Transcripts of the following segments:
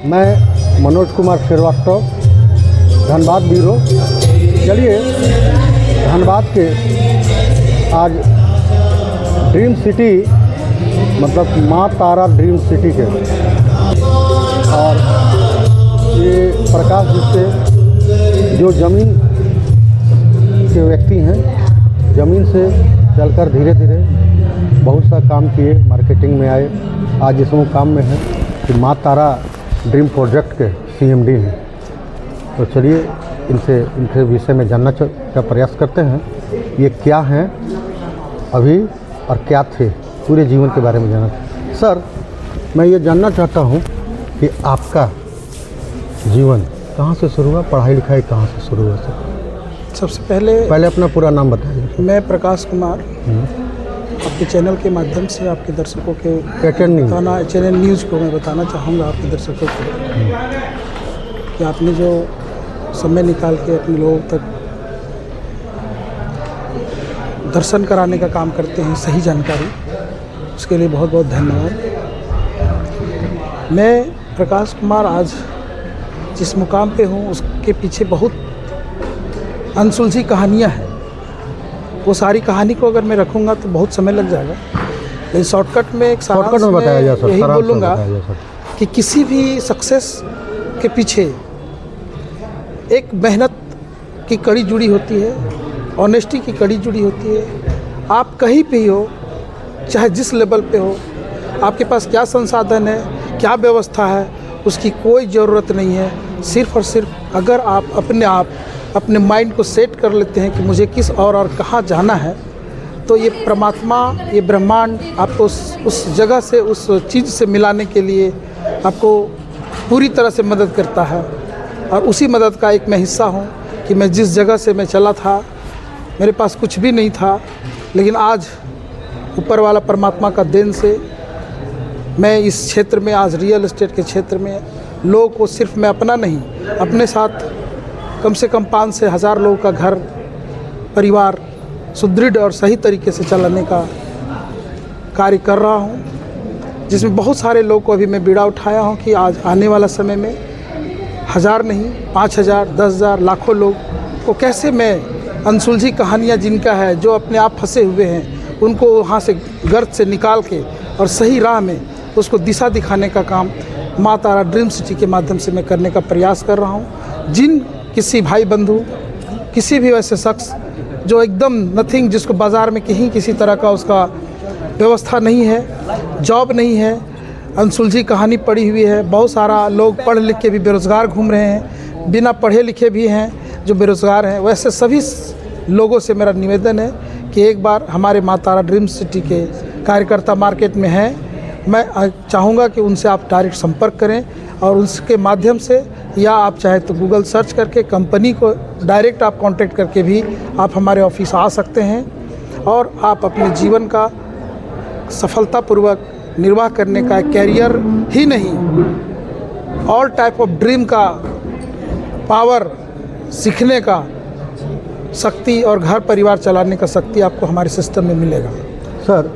मैं मनोज कुमार श्रीवास्तव, धनबाद ब्यूरो। चलिए धनबाद के आज ड्रीम सिटी मतलब माँ तारा ड्रीम सिटी के और ये प्रकाश जिससे जो ज़मीन के व्यक्ति हैं, ज़मीन से चलकर धीरे धीरे बहुत सा काम किए, मार्केटिंग में आए। आज इस काम में है कि माँ तारा ड्रीम प्रोजेक्ट के CMD हैं। तो चलिए इनके विषय में जानना का प्रयास करते हैं। ये क्या हैं अभी और क्या थे, पूरे जीवन के बारे में जानना। सर, मैं ये जानना चाहता हूँ कि आपका जीवन कहाँ से शुरू हुआ, पढ़ाई लिखाई कहाँ से शुरू हुआ सर? सबसे पहले अपना पूरा नाम बताइए। मैं प्रकाश कुमार आपके चैनल के माध्यम से आपके दर्शकों के चैनल न्यूज़ को मैं बताना चाहूँगा आपके दर्शकों को कि आपने जो समय निकाल के अपने लोगों तक दर्शन कराने का काम करते हैं, सही जानकारी, उसके लिए बहुत बहुत धन्यवाद। मैं प्रकाश कुमार आज जिस मुकाम पे हूँ उसके पीछे बहुत अनसुलझी कहानियाँ हैं। वो सारी कहानी को अगर मैं रखूँगा तो बहुत समय लग जाएगा, लेकिन शॉर्टकट में एक सारांश में यही बोलूँगा कि किसी भी सक्सेस के पीछे एक मेहनत की कड़ी जुड़ी होती है, ऑनेस्टी की कड़ी जुड़ी होती है। आप कहीं पे ही हो, चाहे जिस लेवल पे हो, आपके पास क्या संसाधन है, क्या व्यवस्था है, उसकी कोई ज़रूरत नहीं है। सिर्फ़ और सिर्फ अगर आप अपने माइंड को सेट कर लेते हैं कि मुझे किस और कहाँ जाना है, तो ये परमात्मा, ये ब्रह्मांड आपको उस जगह से, उस चीज़ से मिलाने के लिए आपको पूरी तरह से मदद करता है। और उसी मदद का एक मैं हिस्सा हूँ कि मैं जिस जगह से मैं चला था, मेरे पास कुछ भी नहीं था, लेकिन आज ऊपर वाला परमात्मा का देन से मैं इस क्षेत्र में, आज रियल एस्टेट के क्षेत्र में लोगों को सिर्फ मैं अपना नहीं, अपने साथ कम से कम 5 से 1000 लोगों का घर परिवार सुदृढ़ और सही तरीके से चलाने का कार्य कर रहा हूँ, जिसमें बहुत सारे लोगों को अभी मैं बीड़ा उठाया हूँ कि आज आने वाला समय में 1000 नहीं, 5000, 10,000, लाखों लोग को कैसे मैं अनसुलझी कहानियाँ जिनका है, जो अपने आप फंसे हुए हैं, उनको वहाँ से गर्त से निकाल के और सही राह में उसको दिशा दिखाने का काम माँ तारा ड्रीम सिटी के माध्यम से मैं करने का प्रयास कर रहा हूँ। जिन किसी भाई बंधु, किसी भी वैसे शख्स जो एकदम नथिंग, जिसको बाज़ार में कहीं किसी तरह का उसका व्यवस्था नहीं है, जॉब नहीं है, अनसुलझी कहानी पड़ी हुई है, बहुत सारा लोग पढ़ लिख के भी बेरोज़गार घूम रहे हैं, बिना पढ़े लिखे भी हैं जो बेरोज़गार हैं, वैसे सभी लोगों से मेरा निवेदन है कि एक बार हमारे माँ तारा ड्रीम सिटी के कार्यकर्ता मार्केट में हैं। मैं चाहूँगा कि उनसे आप डायरेक्ट संपर्क करें और उसके माध्यम से, या आप चाहे तो गूगल सर्च करके कंपनी को डायरेक्ट आप कांटेक्ट करके भी आप हमारे ऑफिस आ सकते हैं और आप अपने जीवन का सफलतापूर्वक निर्वाह करने का कैरियर ही नहीं, ऑल टाइप ऑफ ड्रीम का पावर सीखने का शक्ति और घर परिवार चलाने का शक्ति आपको हमारे सिस्टम में मिलेगा। सर,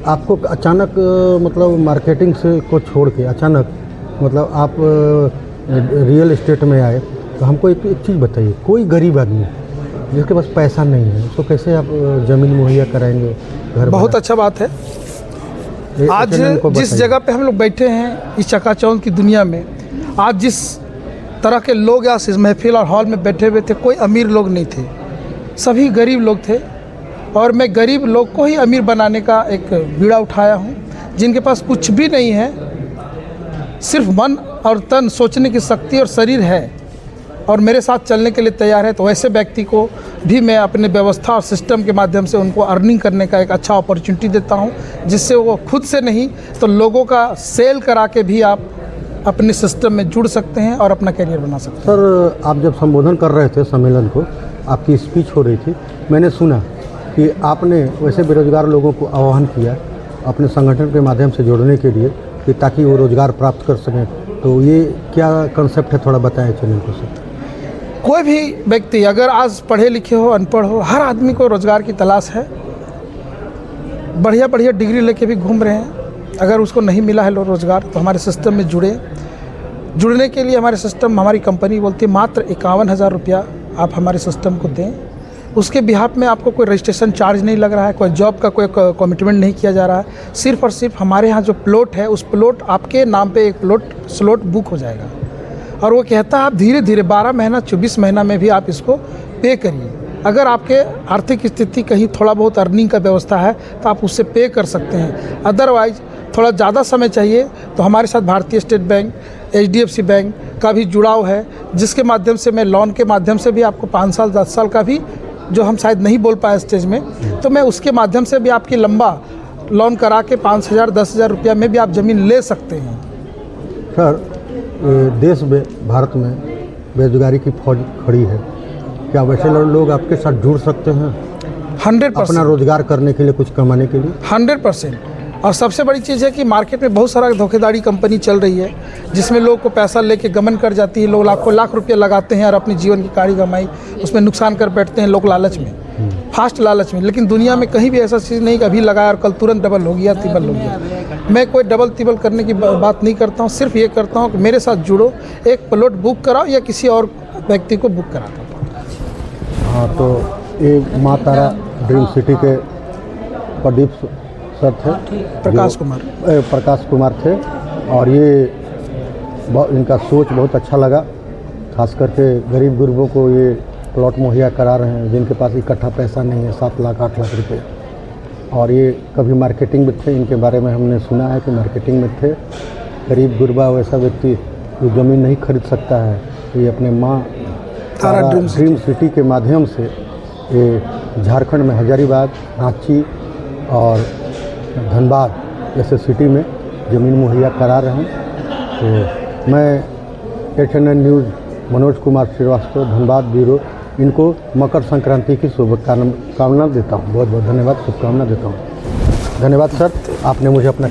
आपको अचानक मतलब मार्केटिंग से को छोड़ के अचानक मतलब आप रियल एस्टेट में आए, तो हमको एक चीज़ बताइए, कोई गरीब आदमी जिसके पास पैसा नहीं है उसको कैसे आप ज़मीन मुहैया कराएंगे, घर? बहुत अच्छा बात है। आज जिस जगह पे हम लोग बैठे हैं इस चकाचौंध की दुनिया में, आज जिस तरह के लोग इस महफिल और हॉल में बैठे हुए थे, कोई अमीर लोग नहीं थे, सभी गरीब लोग थे। और मैं गरीब लोग को ही अमीर बनाने का एक बीड़ा उठाया हूँ। जिनके पास कुछ भी नहीं है, सिर्फ मन और तन, सोचने की शक्ति और शरीर है और मेरे साथ चलने के लिए तैयार है, तो वैसे व्यक्ति को भी मैं अपने व्यवस्था और सिस्टम के माध्यम से उनको अर्निंग करने का एक अच्छा अपॉर्चुनिटी देता हूँ, जिससे वो खुद से नहीं तो लोगों का सेल करा के भी आप अपने सिस्टम में जुड़ सकते हैं और अपना करियर बना सकते हैं। सर, आप जब संबोधन कर रहे थे सम्मेलन को, आपकी स्पीच हो रही थी, मैंने सुना कि आपने वैसे बेरोजगार लोगों को आह्वान किया अपने संगठन के माध्यम से जोड़ने के लिए कि ताकि वो रोज़गार प्राप्त कर सकें, तो ये क्या कंसेप्ट है, थोड़ा बताएं चैनल को सर। कोई भी व्यक्ति अगर आज पढ़े लिखे हो, अनपढ़ हो, हर आदमी को रोज़गार की तलाश है। बढ़िया बढ़िया डिग्री लेके भी घूम रहे हैं, अगर उसको नहीं मिला है रोज़गार तो हमारे सिस्टम में जुड़े। जुड़ने के लिए हमारे सिस्टम, हमारी कंपनी बोलती है मात्र 51,000 रुपया आप हमारे सिस्टम को दें। उसके बिहाफ में आपको कोई रजिस्ट्रेशन चार्ज नहीं लग रहा है, कोई जॉब का कोई कमिटमेंट नहीं किया जा रहा है। सिर्फ़ और सिर्फ हमारे यहाँ जो प्लॉट है, उस प्लॉट आपके नाम पे एक स्लॉट बुक हो जाएगा। और वो कहता है आप धीरे धीरे 12 महीना 24 महीना में भी आप इसको पे करिए। अगर आपके आर्थिक स्थिति कहीं थोड़ा बहुत अर्निंग का व्यवस्था है तो आप उससे पे कर सकते हैं। अदरवाइज़ थोड़ा ज़्यादा समय चाहिए तो हमारे साथ भारतीय स्टेट बैंक, HDFC बैंक का भी जुड़ाव है, जिसके माध्यम से मैं लोन के माध्यम से भी आपको 5 साल 10 साल का भी, जो हम शायद नहीं बोल पाए स्टेज में, तो मैं उसके माध्यम से भी आपकी लंबा लोन करा के 5,000 10,000 रुपया में भी आप ज़मीन ले सकते हैं। सर, देश में, भारत में बेरोजगारी की फौज खड़ी है, क्या वैसे लोग आपके साथ जुड़ सकते हैं 100% अपना रोजगार करने के लिए, कुछ कमाने के लिए? 100%। और सबसे बड़ी चीज़ है कि मार्केट में बहुत सारा धोखेधाड़ी कंपनी चल रही है, जिसमें लोग को पैसा लेके गमन कर जाती है। लोग लाखों लाख रुपये लगाते हैं और अपनी जीवन की कारी कमाई उसमें नुकसान कर बैठते हैं लोग, लालच में, फास्ट लालच में। लेकिन दुनिया में कहीं भी ऐसा चीज़ नहीं कि अभी लगाया और कल तुरंत डबल हो गया, तिबल हो गया। मैं कोई डबल तिबल करने की बात नहीं करता हूँ, सिर्फ ये करता हूँ कि मेरे साथ जुड़ो, एक प्लॉट बुक कराओ या किसी और व्यक्ति को बुक कराता हूँ। हाँ, तो ये माँ तारा ड्रीम सिटी के प्रदीप सर थे, प्रकाश कुमार थे, और ये इनका सोच बहुत अच्छा लगा। खास करके गरीब गुरबों को ये प्लॉट मुहैया करा रहे हैं जिनके पास इकट्ठा पैसा नहीं है, 7 लाख 8 लाख रुपए। और ये कभी मार्केटिंग में थे, इनके बारे में हमने सुना है कि मार्केटिंग में थे। गरीब गुरबा वैसा व्यक्ति जो ज़मीन नहीं खरीद सकता है, तो ये अपने माँ तारा ड्रीम सिटी के माध्यम से ये झारखंड में हजारीबाग, रांची और धनबाद जैसे सिटी में ज़मीन मुहैया करा रहे हैं। तो मैं HNN news Manoj Kumar Srivastava, Dhanbad bureau, इनको मकर संक्रांति की शुभकामना देता हूँ। बहुत बहुत धन्यवाद, शुभकामना देता हूँ। धन्यवाद सर, आपने मुझे अपना